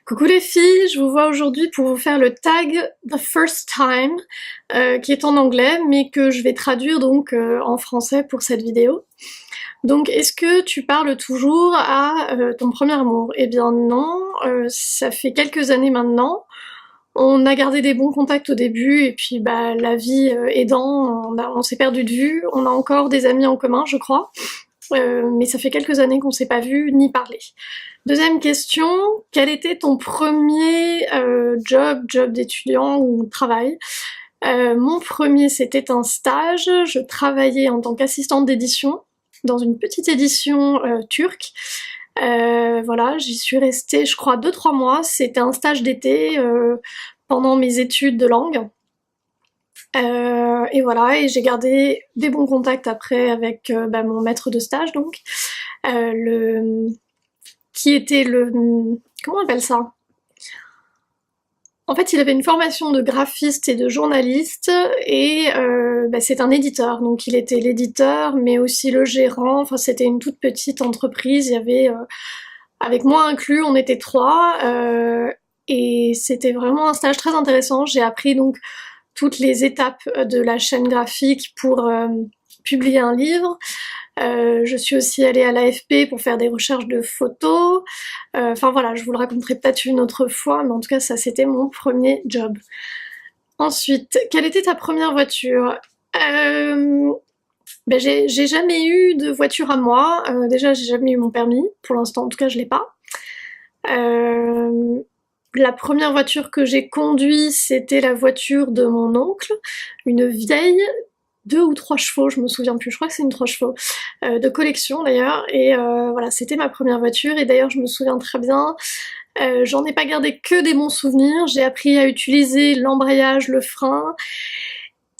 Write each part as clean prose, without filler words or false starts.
Coucou les filles, je vous vois aujourd'hui pour vous faire le tag The First Time, qui est en anglais, mais que je vais traduire donc en français pour cette vidéo. Donc, est-ce que tu parles toujours à ton premier amour? Eh bien non, ça fait quelques années maintenant. On a gardé des bons contacts au début, et puis bah la vie aidant, on s'est perdu de vue. On a encore des amis en commun, je crois. Mais ça fait quelques années qu'on s'est pas vu ni parlé. Deuxième question, quel était ton premier job d'étudiant ou travail? Mon premier, c'était un stage. Je travaillais en tant qu'assistante d'édition dans une petite édition turque. Voilà, j'y suis restée, je crois, 2-3 mois. C'était un stage d'été pendant mes études de langue. Et voilà, et j'ai gardé des bons contacts après avec mon maître de stage, donc, qui était le... Comment on appelle ça? En fait, il avait une formation de graphiste et de journaliste, et c'est un éditeur, donc il était l'éditeur, mais aussi le gérant. Enfin, c'était une toute petite entreprise, il y avait, avec moi inclus, on était 3, et c'était vraiment un stage très intéressant. J'ai appris donc toutes les étapes de la chaîne graphique pour publier un livre. Je suis aussi allée à l'AFP pour faire des recherches de photos. Enfin voilà, je vous le raconterai peut-être une autre fois, mais en tout cas ça c'était mon premier job. Ensuite, quelle était ta première voiture? J'ai jamais eu de voiture à moi. Déjà j'ai jamais eu mon permis, pour l'instant en tout cas je l'ai pas. La première voiture que j'ai conduite, c'était la voiture de mon oncle, une vieille 2 ou 3 chevaux, je me souviens plus, je crois que c'est une 3 chevaux, de collection d'ailleurs, et voilà, c'était ma première voiture, et d'ailleurs je me souviens très bien, j'en ai pas gardé que des bons souvenirs, j'ai appris à utiliser l'embrayage, le frein,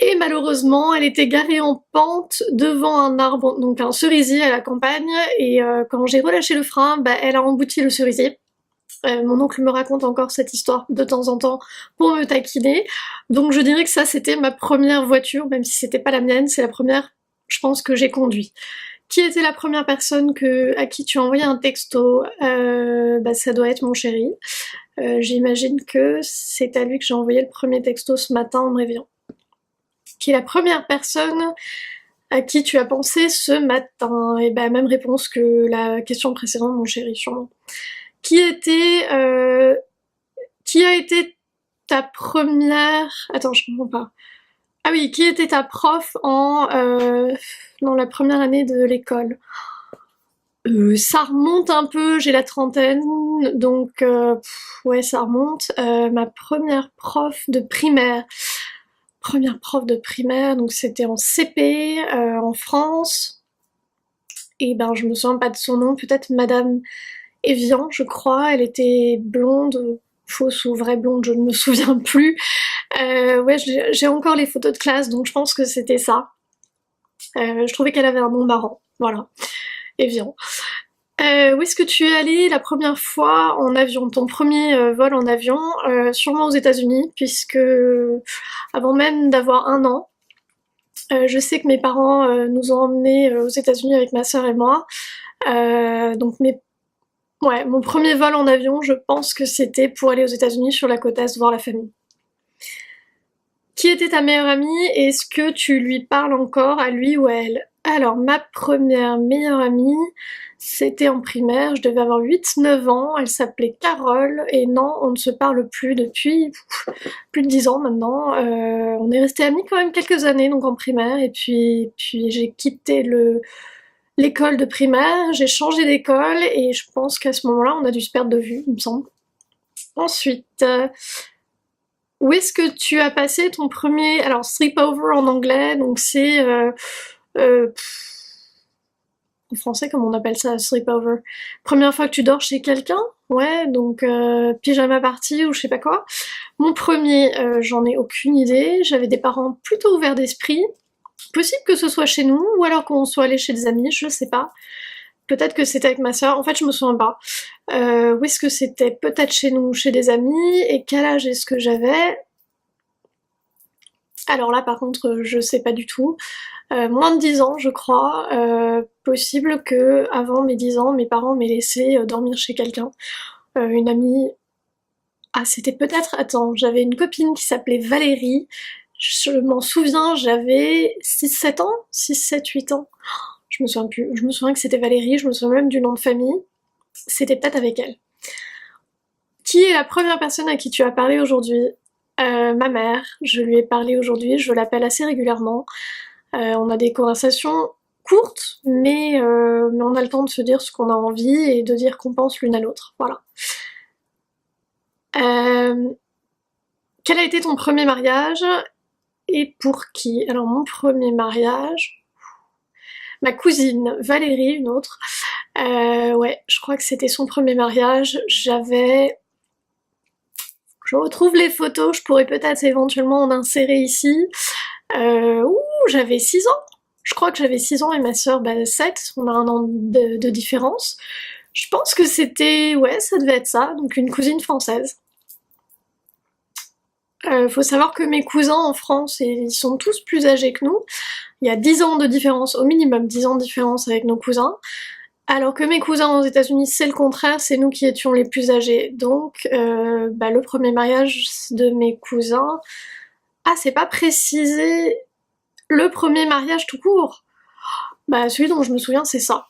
et malheureusement elle était garée en pente devant un arbre, donc un cerisier à la campagne, et quand j'ai relâché le frein, elle a embouti le cerisier. Mon oncle me raconte encore cette histoire de temps en temps pour me taquiner. Donc je dirais que ça c'était ma première voiture, même si c'était pas la mienne, c'est la première, je pense, que j'ai conduit. Qui était la première personne à qui tu as envoyé un texto? Ça doit être mon chéri. J'imagine que c'est à lui que j'ai envoyé le premier texto ce matin en me réveillant. Qui est la première personne à qui tu as pensé ce matin? Et même réponse que la question précédente, mon chéri, sûrement. Qui a été ta première... Attends, je comprends pas. Ah oui, qui était ta prof dans la première année de l'école? Ça remonte un peu, j'ai la trentaine, donc ouais, ça remonte. Ma première prof de primaire. Première prof de primaire, donc c'était en CP, en France. Et je me souviens pas de son nom, peut-être Madame Evian, je crois. Elle était blonde, fausse ou vraie blonde, je ne me souviens plus. Ouais, j'ai encore les photos de classe, donc je pense que c'était ça. Je trouvais qu'elle avait un nom marrant, voilà. Evian. Où est-ce que tu es allée la première fois en avion? Ton premier vol en avion? Sûrement aux États-Unis, puisque avant même d'avoir 1 an, je sais que mes parents nous ont emmenés aux États-Unis avec ma sœur et moi. Donc ouais, mon premier vol en avion, je pense que c'était pour aller aux États-Unis sur la côte Est voir la famille. Qui était ta meilleure amie et est-ce que tu lui parles encore, à lui ou à elle? Alors, ma première meilleure amie, c'était en primaire, je devais avoir 8-9 ans, elle s'appelait Carole, et non, on ne se parle plus depuis plus de 10 ans maintenant. On est restés amis quand même quelques années, donc en primaire, et puis j'ai quitté l'école de primaire, j'ai changé d'école, et je pense qu'à ce moment-là, on a dû se perdre de vue, il me semble. Ensuite... où est-ce que tu as passé ton premier... Alors, sleepover en anglais, donc c'est... en français, comment on appelle ça, sleepover? Première fois que tu dors chez quelqu'un? Ouais, donc pyjama party ou je sais pas quoi. Mon premier, j'en ai aucune idée. J'avais des parents plutôt ouverts d'esprit. Possible que ce soit chez nous, ou alors qu'on soit allé chez des amis, je sais pas. Peut-être que c'était avec ma sœur, en fait je me souviens pas. Où est-ce que c'était? Peut-être chez nous, chez des amis. Et quel âge est-ce que j'avais? Alors là par contre je sais pas du tout. Moins de 10 ans je crois. Possible que avant mes 10 ans mes parents m'aient laissé dormir chez quelqu'un. Une amie Ah, c'était peut-être... Attends, j'avais une copine qui s'appelait Valérie. Je m'en souviens, j'avais 6-7 ans? 6-7-8 ans. Je me souviens plus. Je me souviens que c'était Valérie, je me souviens même du nom de famille. C'était peut-être avec elle. Qui est la première personne à qui tu as parlé aujourd'hui? Ma mère. Je lui ai parlé aujourd'hui, je l'appelle assez régulièrement. On a des conversations courtes, mais on a le temps de se dire ce qu'on a envie et de dire qu'on pense l'une à l'autre. Voilà. Quel a été ton premier mariage et pour qui? Alors mon premier mariage, ma cousine Valérie, une autre. Ouais, je crois que c'était son premier mariage. Je retrouve les photos, je pourrais peut-être éventuellement en insérer ici. J'avais 6 ans. Je crois que j'avais 6 ans et ma sœur 7, on a un an de différence. Je pense que c'était... ouais, ça devait être ça, donc une cousine française. Faut savoir que mes cousins en France, ils sont tous plus âgés que nous. Il y a 10 ans de différence, au minimum 10 ans de différence avec nos cousins. Alors que mes cousins aux États-Unis, c'est le contraire, c'est nous qui étions les plus âgés. Donc, le premier mariage de mes cousins... Ah, c'est pas précisé le premier mariage tout court. Bah, celui dont je me souviens, c'est ça.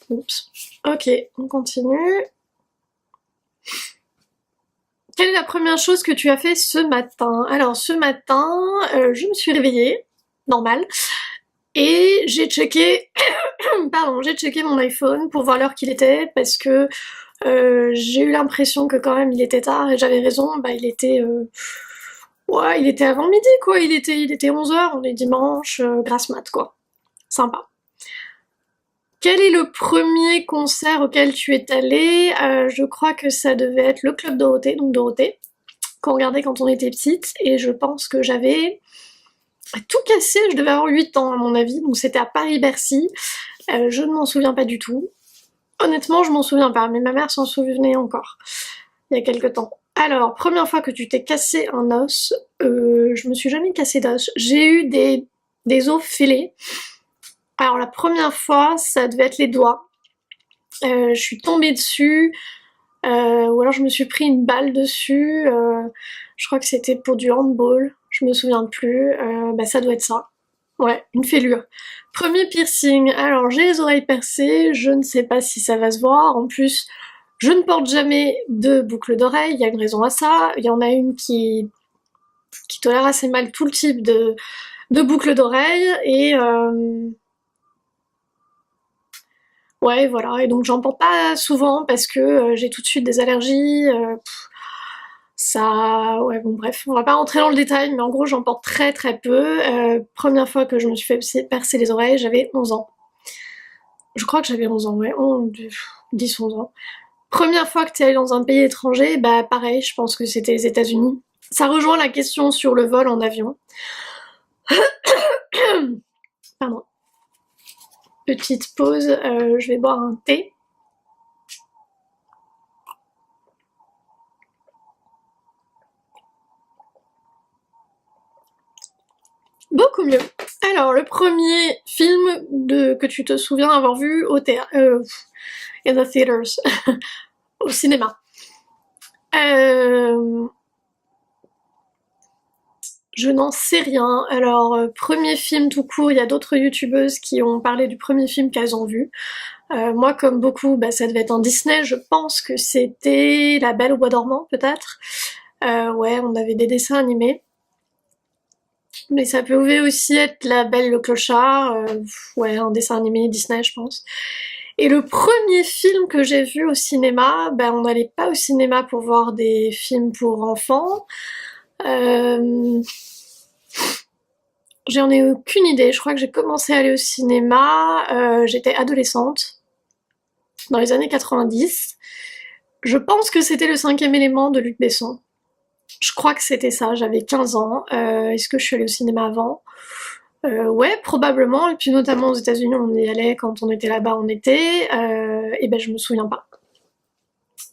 Oups. Ok, on continue. Quelle est la première chose que tu as fait ce matin? Alors, ce matin, je me suis réveillée, normal, et j'ai checké... Pardon, j'ai checké mon iPhone pour voir l'heure qu'il était, parce que j'ai eu l'impression que quand même il était tard, et j'avais raison, il était... ouais, il était avant midi, quoi, il était 11 h, on est dimanche, grasse mat, quoi. Sympa. Quel est le premier concert auquel tu es allée? Je crois que ça devait être le Club Dorothée, donc Dorothée, qu'on regardait quand on était petite, et je pense que j'avais tout cassé, je devais avoir 8 ans à mon avis, donc c'était à Paris-Bercy, je ne m'en souviens pas du tout. Honnêtement, je m'en souviens pas, mais ma mère s'en souvenait encore, il y a quelques temps. Alors, première fois que tu t'es cassé un os, je me suis jamais cassé d'os. J'ai eu des os fêlés. Alors la première fois, ça devait être les doigts. Je suis tombée dessus, ou alors je me suis pris une balle dessus. Je crois que c'était pour du handball, je me souviens plus. Ça doit être ça. Ouais, une fêlure. Premier piercing, alors j'ai les oreilles percées, je ne sais pas si ça va se voir. En plus, je ne porte jamais de boucle d'oreille, il y a une raison à ça. Il y en a une qui tolère assez mal tout le type de boucle d'oreille, et ouais, voilà, et donc j'en porte pas souvent parce que j'ai tout de suite des allergies, ça... ouais, bon bref, on va pas rentrer dans le détail, mais en gros j'en porte très très peu. Première fois que je me suis fait percer les oreilles, j'avais 11 ans. Je crois que j'avais 11 ans, ouais, 10-11 ans. Première fois que t'es allé dans un pays étranger, pareil, je pense que c'était les États-Unis. Ça rejoint la question sur le vol en avion. Pardon. Petite pause, je vais boire un thé. Beaucoup mieux. Alors, le premier film que tu te souviens avoir vu au théâtre, in the theaters, au cinéma. Je n'en sais rien. Alors, premier film tout court, il y a d'autres youtubeuses qui ont parlé du premier film qu'elles ont vu. Moi, comme beaucoup, ça devait être un Disney, je pense que c'était La Belle au Bois dormant, peut-être. Ouais, on avait des dessins animés. Mais ça pouvait aussi être La Belle et le Clochard, ouais, un dessin animé Disney, je pense. Et le premier film que j'ai vu au cinéma, on n'allait pas au cinéma pour voir des films pour enfants. J'en ai aucune idée, je crois que j'ai commencé à aller au cinéma, j'étais adolescente, dans les années 90. Je pense que c'était Le Cinquième élément de Luc Besson. Je crois que c'était ça, j'avais 15 ans. Est-ce que je suis allée au cinéma avant? Ouais, probablement, et puis notamment aux États-Unis, on y allait quand on était là-bas en été, et je me souviens pas.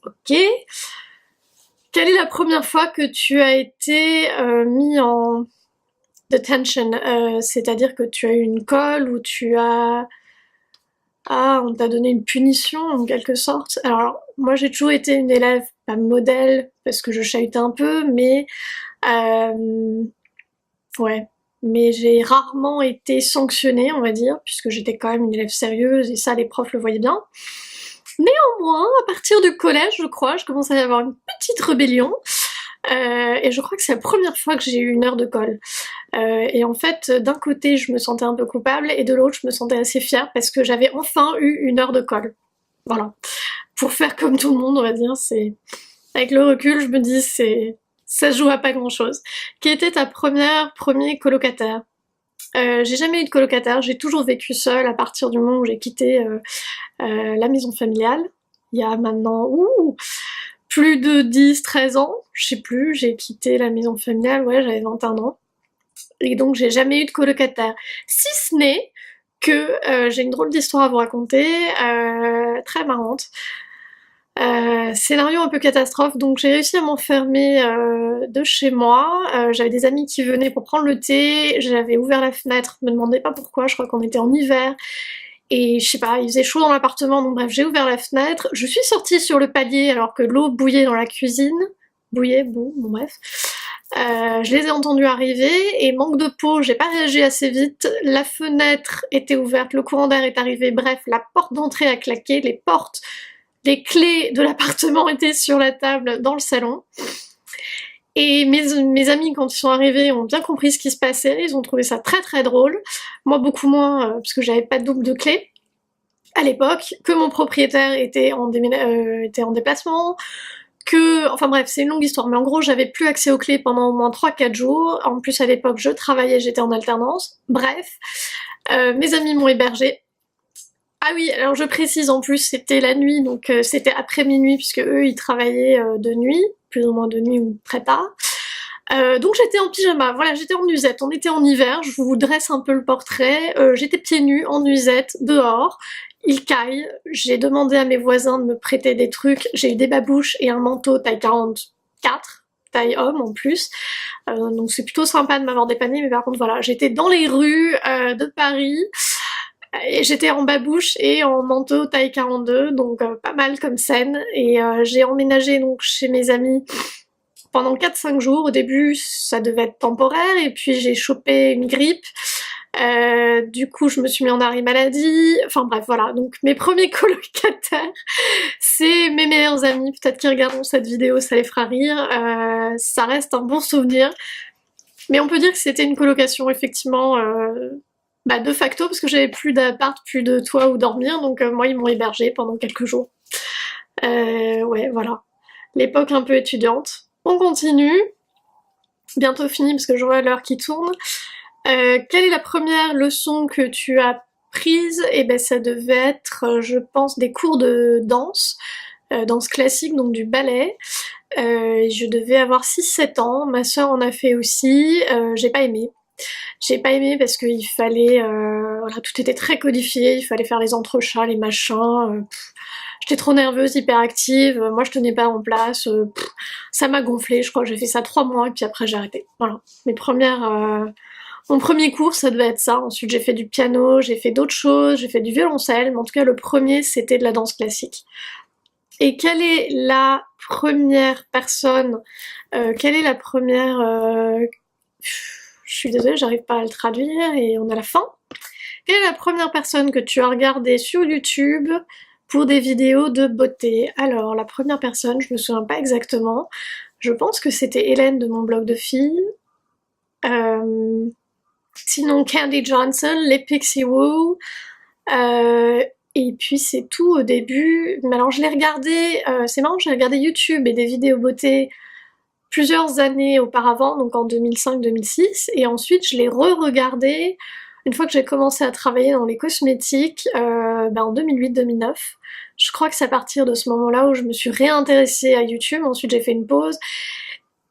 Ok. Quelle est la première fois que tu as été mis en detention, c'est-à-dire que tu as eu une colle ou tu as... Ah, on t'a donné une punition en quelque sorte. Alors, moi j'ai toujours été une élève pas modèle parce que je chahutais un peu, mais ouais. Mais j'ai rarement été sanctionnée, on va dire, puisque j'étais quand même une élève sérieuse et ça, les profs le voyaient bien. Néanmoins, à partir du collège, je crois, je commençais à avoir une petite rébellion. Et je crois que c'est la première fois que j'ai eu une heure de colle. Et en fait, d'un côté, je me sentais un peu coupable, et de l'autre, je me sentais assez fière parce que j'avais enfin eu une heure de colle. Voilà. Pour faire comme tout le monde, on va dire, c'est... Avec le recul, je me dis, ça se joue à pas grand-chose. Qui était ta premier colocataire? J'ai jamais eu de colocataire, j'ai toujours vécu seule à partir du moment où j'ai quitté la maison familiale. Il y a maintenant plus de 10-13 ans, je sais plus, j'ai quitté la maison familiale, ouais, j'avais 21 ans. Et donc j'ai jamais eu de colocataire. Si ce n'est que j'ai une drôle d'histoire à vous raconter, très marrante. Scénario un peu catastrophe, donc j'ai réussi à m'enfermer de chez moi. J'avais des amis qui venaient pour prendre le thé, j'avais ouvert la fenêtre, me demandez pas pourquoi, je crois qu'on était en hiver. Et je sais pas, il faisait chaud dans l'appartement, donc bref, j'ai ouvert la fenêtre, je suis sortie sur le palier alors que l'eau bouillait dans la cuisine. Bouillait, bon bref. Je les ai entendus arriver, et manque de peau, j'ai pas réagi assez vite, la fenêtre était ouverte, le courant d'air est arrivé, bref, la porte d'entrée a claqué, les clés de l'appartement étaient sur la table dans le salon. Et mes amis, quand ils sont arrivés, ont bien compris ce qui se passait, ils ont trouvé ça très très drôle. Moi beaucoup moins, parce que j'avais pas de double de clé à l'époque, que mon propriétaire était en déplacement, enfin bref, c'est une longue histoire, mais en gros j'avais plus accès aux clés pendant au moins 3-4 jours, en plus à l'époque je travaillais, j'étais en alternance, bref, mes amis m'ont hébergée. Ah oui, alors je précise, en plus c'était la nuit, donc c'était après minuit, puisque eux ils travaillaient de nuit, plus ou moins de nuit ou très tard. Donc j'étais en pyjama, voilà, j'étais en nuisette, on était en hiver, je vous dresse un peu le portrait, j'étais pieds nus, en nuisette, dehors, il caille, j'ai demandé à mes voisins de me prêter des trucs, j'ai eu des babouches et un manteau taille 44, taille homme en plus, donc c'est plutôt sympa de m'avoir dépanné, mais par contre voilà, j'étais dans les rues de Paris, et j'étais en babouche et en manteau taille 42, donc pas mal comme scène, et j'ai emménagé donc chez mes amis pendant 4-5 jours. Au début ça devait être temporaire, et puis j'ai chopé une grippe, du coup je me suis mis en arrêt maladie, enfin bref voilà, donc mes premiers colocataires, c'est mes meilleurs amis, peut-être qu'ils regarderont cette vidéo, ça les fera rire, ça reste un bon souvenir, mais on peut dire que c'était une colocation effectivement de facto, parce que j'avais plus d'appart, plus de toit où dormir, donc moi ils m'ont hébergée pendant quelques jours. Ouais voilà, l'époque un peu étudiante. On continue, bientôt fini parce que je vois l'heure qui tourne. Quelle est la première leçon que tu as prise? Eh ben ça devait être, je pense, des cours de danse, danse classique, donc du ballet. Je devais avoir 6-7 ans, ma soeur en a fait aussi, j'ai pas aimé. J'ai pas aimé parce qu'il fallait, voilà, tout était très codifié, il fallait faire les entrechats, les machins, j'étais trop nerveuse, hyperactive, moi je tenais pas en place, ça m'a gonflé, je crois que j'ai fait ça 3 mois et puis après j'ai arrêté. Voilà, mon premier cours ça devait être ça, ensuite j'ai fait du piano, j'ai fait d'autres choses, j'ai fait du violoncelle, mais en tout cas le premier c'était de la danse classique. Et quelle est la première personne, quelle est la première... je suis désolée, j'arrive pas à le traduire et on a la fin. Quelle est la première personne que tu as regardée sur YouTube pour des vidéos de beauté? Alors, la première personne, je me souviens pas exactement. Je pense que c'était Hélène de mon blog de filles. Sinon, Candy Johnson, les Pixie Woo. Et puis c'est tout au début. Mais alors je l'ai regardé, c'est marrant, j'ai regardé YouTube et des vidéos beauté plusieurs années auparavant, donc en 2005-2006, et ensuite je l'ai re-regardé une fois que j'ai commencé à travailler dans les cosmétiques, en 2008-2009. Je crois que c'est à partir de ce moment-là où je me suis réintéressée à YouTube, ensuite j'ai fait une pause,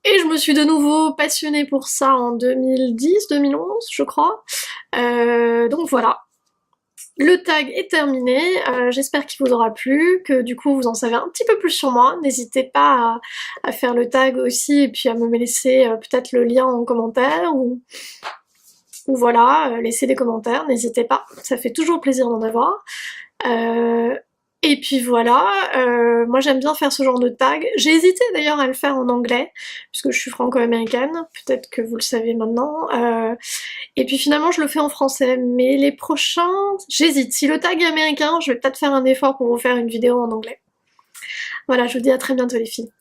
et je me suis de nouveau passionnée pour ça en 2010-2011, je crois. Donc voilà. Le tag est terminé, j'espère qu'il vous aura plu, que du coup vous en savez un petit peu plus sur moi. N'hésitez pas à faire le tag aussi et puis à me laisser peut-être le lien en commentaire ou voilà, laisser des commentaires, n'hésitez pas, ça fait toujours plaisir d'en avoir. Et puis voilà, moi j'aime bien faire ce genre de tag. J'ai hésité d'ailleurs à le faire en anglais, puisque je suis franco-américaine, peut-être que vous le savez maintenant. Et puis finalement je le fais en français, mais les prochains, j'hésite. Si le tag est américain, je vais peut-être faire un effort pour vous faire une vidéo en anglais. Voilà, je vous dis à très bientôt les filles.